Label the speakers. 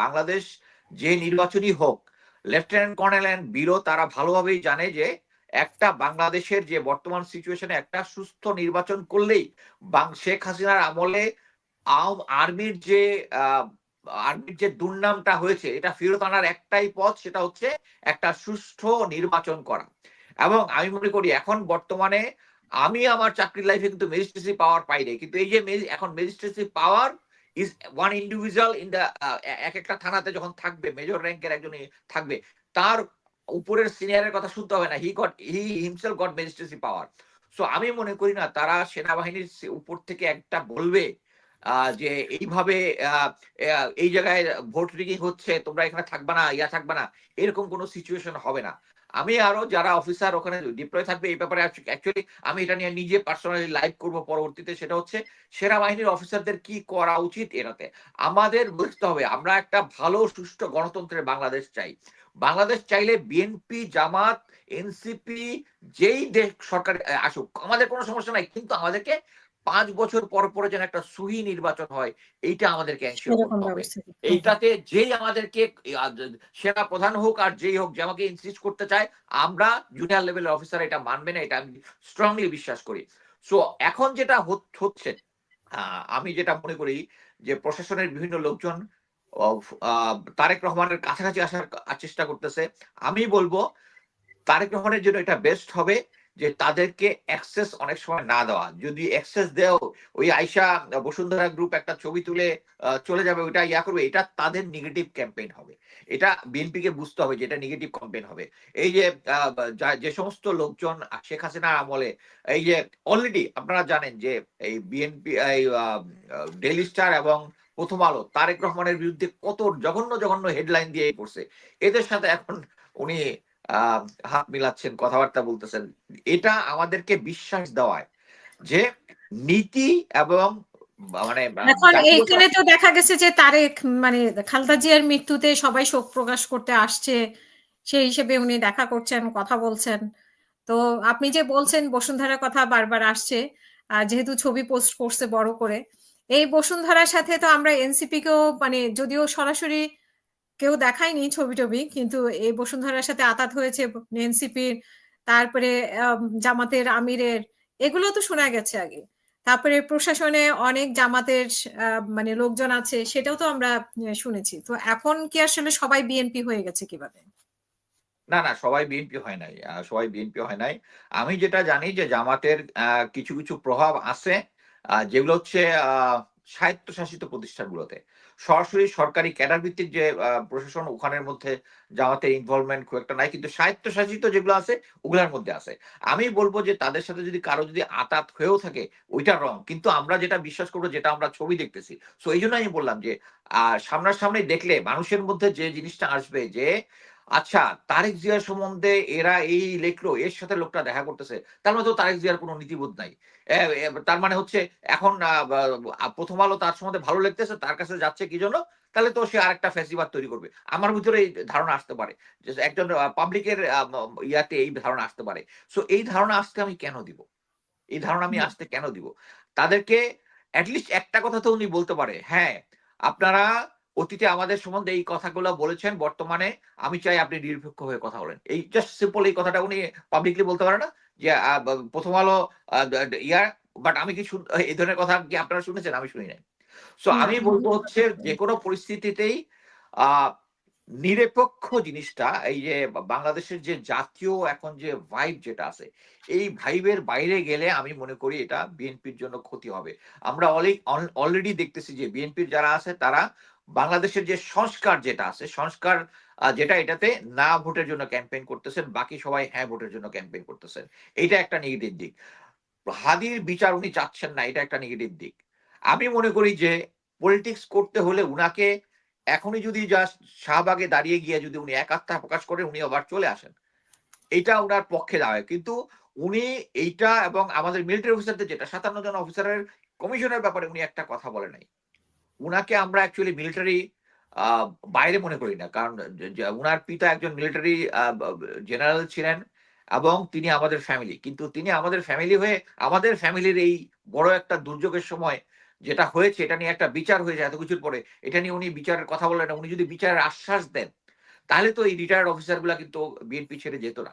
Speaker 1: বাংলাদেশ যে নির্বাচনই হোক, lieutenant colonel and bureau তারা ভালোভাবেই জানে যে একটা বাংলাদেশের যে বর্তমান সিচুয়েশনে একটা সুস্থ নির্বাচন করলেই শেখ হাসিনার আমলে আর্মির যে দুর্নামটা হয়েছে এটা ফেরত আনার একটাই পথ, সেটা হচ্ছে একটা সুষ্ঠু নির্বাচন করা। এবং আমি মনে করি এখন বর্তমানে আমি আমার চাকরির লাইফে কিন্তু ম্যাজিস্ট্রেসি পাওয়ার পাইনি, কিন্তু এই যে এখন magistracy power is one individual in the এক একটা থানাতে যখন থাকবে মেজর র্যাঙ্কের একজন থাকবে, তার উপরের সিনিয়রের কথা শুনতে হবে না, he himself goat magistracy power. So আমি মনে করি না তারা সেনাবাহিনীর উপর থেকে একটা বলবে যে এইভাবে এই জায়গায় ভোট রিগিং হচ্ছে, তোমরা এখানে থাকবে না, থাকবে না, এরকম কোনো সিচুয়েশন হবে না। আমি আরো যারা অফিসার ওখানে ডিপ্লয় থাকবে এই ব্যাপারে অ্যাকচুয়ালি আমি এটা নিয়ে নিজে পার্সোনালি লাইভ করব পরবর্তীতে, সেটা হচ্ছে সেনাবাহিনীর অফিসারদের কি করা উচিত। এটাতে আমাদের বুঝতে হবে আমরা একটা ভালো সুষ্ঠু গণতন্ত্রের বাংলাদেশ চাই। বাংলাদেশ চাইলে বিএনপি, জামাত, এনসিপি যেই দেশ সরকার আসুক আমাদের কোনো সমস্যা নাই, কিন্তু আমাদেরকে 5 বছর পর পরে যেন একটা সহি নির্বাচন হয় এইটা আমাদেরকে এনশিওর করতে হবে। এইটাতে যেই আমাদেরকে সেনা প্রধান হোক আর যেই হোক যে আমাকে ইনসিস্ট করতে চায়, আমরা জুনিয়র লেভেলের অফিসার এটা মানবে না, এটা আমি স্ট্রংলি বিশ্বাস করি। সো এখন যেটা হচ্ছে আমি যেটা মনে করি যে প্রশাসনের বিভিন্ন লোকজন তারেক রহমানের কাছাকাছি আসার চেষ্টা করতেছে। আমি বলবো তারেক রহমানের জন্য এটা বেস্ট হবে যে তাদেরকে অ্যাক্সেস অনেক সময় না দেওয়া। যদি অ্যাক্সেস দেও ওই আয়শা বসুন্ধরা গ্রুপ একটা ছবি তুলে চলে যাবে, ওইটা করবে, এটা তাদের নেগেটিভ ক্যাম্পেইন হবে। এটা বিএনপিকে বুঝতে হবে যে এটা নেগেটিভ ক্যাম্পেইন হবে। এই যে যে সমস্ত লোকজন শেখ হাসিনার আমলে এই যে অলরেডি আপনারা জানেন যে এই বিএনপি এই ডেইলি স্টার এবং প্রথম আলো তারেক রহমানের বিরুদ্ধে কত জঘন্য জঘন্য হেডলাইন দিয়ে পড়ছে। এদের সাথে এখন উনি হাত মিলাচ্ছেন, কথাবার্তা বলতেছেন। এটা আমাদেরকে বিশ্বাস দেওয়ায় যে নীতি এবং মানে
Speaker 2: এখন এইখানে তো দেখা গেছে যে তারেক মানে খালেদা জিয়ার মৃত্যুতে সবাই শোক প্রকাশ করতে আসছে, সেই হিসেবে উনি দেখা করছেন, কথা বলছেন। তো আপনি যে বলছেন বসুন্ধরার কথা বারবার আসছে, যেহেতু ছবি পোস্ট করছে বড় করে, এই বসুন্ধরার সাথে তো আমরা এনসিপি কেও মানে যদিও সরাসরি কেউ দেখায়নি ছবি টবি, কিন্তু এই বসুন্ধরার সাথে আতাত হয়েছে এনসিপির, তারপরে জামাতের আমিরের, এগুলো তো শোনা গেছে আগে। তারপরে প্রশাসনে অনেক জামাতের মানে লোকজন আছে, সেটাও তো আমরা শুনেছি। তো এখন কি আসলে সবাই বিএনপি হয়ে গেছে কিভাবে?
Speaker 1: না, না, সবাই বিএনপি হয় নাই। সবাই বিএনপি হয় নাই। আমি যেটা জানি যে জামাতের কিছু, কিছু প্রভাব আছে যেগুলো হচ্ছে স্বায়ত্তশাসিত প্রতিষ্ঠানগুলোতে। সরাসরি সরকারি ক্যাডার ভিত্তিক যে প্রশাসন ওখানের মধ্যে জামাতের ইনভলভমেন্ট খুব একটা নাই। কিন্তু স্বায়ত্তশাসিত যেগুলো আছে ওগুলার মধ্যে আছে। আমি বলব যে তাদের সাথে যদি কারো যদি আঁতাত হয়েও থাকে ওইটা রং। কিন্তু আমরা যেটা বিশ্বাস করব যেটা আমরা ছবি দেখতেছি। সো এইজন্য আমি বললাম যে সামনাসামনি দেখলে মানুষের মধ্যে যে জিনিসটা আসবে যে আচ্ছা তারেক জিয়া সম্বন্ধে এরা এই লিখলো, এর সাথে লোকটা দেখা করতেছে, তার মানে তো তারেক জিয়ার কোনো নীতিবোধ নাই। তার মানে হচ্ছে এখন প্রথম আলো তার সম্বন্ধে ভালো লিখতেছে, তার কাছে যাচ্ছে কি জন্য, তাহলে তো সে আরেকটা ফ্যাসিবাদ তৈরি করবে। আমার ভিতরে এই ধারণা আসতে পারে যে একজন পাবলিকের ইয়াতে এই ধারণা আসতে পারে। সো এই ধারণা আসতে আমি কেন দিব? এই ধারণা আমি আসতে কেন দিব? তাদেরকে এটলিস্ট একটা কথা তো উনি বলতে পারে, হ্যাঁ আপনারা অতীতে আমাদের সম্বন্ধে এই কথাগুলো বলেছেন, বর্তমানে আমি চাই আপনি নিরপেক্ষ হয়ে কথা বলেন। এই জাস্ট সিম্পল এই কথাটা উনি পাবলিকলি বলতে পারে না যে প্রথম আলো বাট আমি কি এই ধরনের কথা কি আপনারা শুনেছেন? আমি শুনি নাই। সো আমি বলবো হচ্ছে যে কোনো পরিস্থিতিতেই আহ নিরপেক্ষ জিনিসটা এই যে বাংলাদেশের যে জাতীয় এখন যে ভাইব যেটা আছে, এই ভাইবের বাইরে গেলে আমি মনে করি এটা বিএনপির জন্য ক্ষতি হবে। আমরা অলরেডি দেখতেছি যে বিএনপির যারা আছে তারা বাংলাদেশের যে সংস্কার যেটা আছে, সংস্কার যেটা এটাতে না ভোটের জন্য ক্যাম্পেইন করতেছেন, বাকি সবাই হ্যাঁ ভোটের জন্য ক্যাম্পেইন করতেছেন। এটা একটা নেগেটিভ দিক। হাদির বিচার উনি চাচ্ছেন না, এটা একটা নেগেটিভ দিক। আমি মনে করি যে পলিটিক্স করতে হলে উনাকে এখনই যদি জাস্ট শাহবাগে দাঁড়িয়ে গিয়ে যদি উনি একাত্মতা প্রকাশ করে উনি আবার চলে আসেন, এটা উনার পক্ষে দাঁড়ায়। কিন্তু উনি এইটা এবং আমাদের মিলিটারি অফিসারদের যেটা 57 জন অফিসারের কমিশনের ব্যাপারে উনি একটা কথা বলে নাই। উনাকে আমরা অ্যাকচুয়ালি মিলিটারি বাইরে মনে করি না। কারণ উনার পিতা একজন মিলিটারি জেনারেল ছিলেন এবং তিনি আমাদের ফ্যামিলি। কিন্তু তিনি আমাদের ফ্যামিলি হয়ে আমাদের ফ্যামিলির এই বড় একটা দুর্যোগের সময় যেটা হয়েছে এটা নিয়ে একটা বিচার হয়ে যায় এত কিছুর পরে, এটা নিয়ে উনি বিচারের কথা বলেন না, উনি যদি বিচারের আশ্বাস দেন তাহলে তো এই রিটায়ার্ড অফিসার গুলা কিন্তু বিএনপি ছেড়ে যেত না।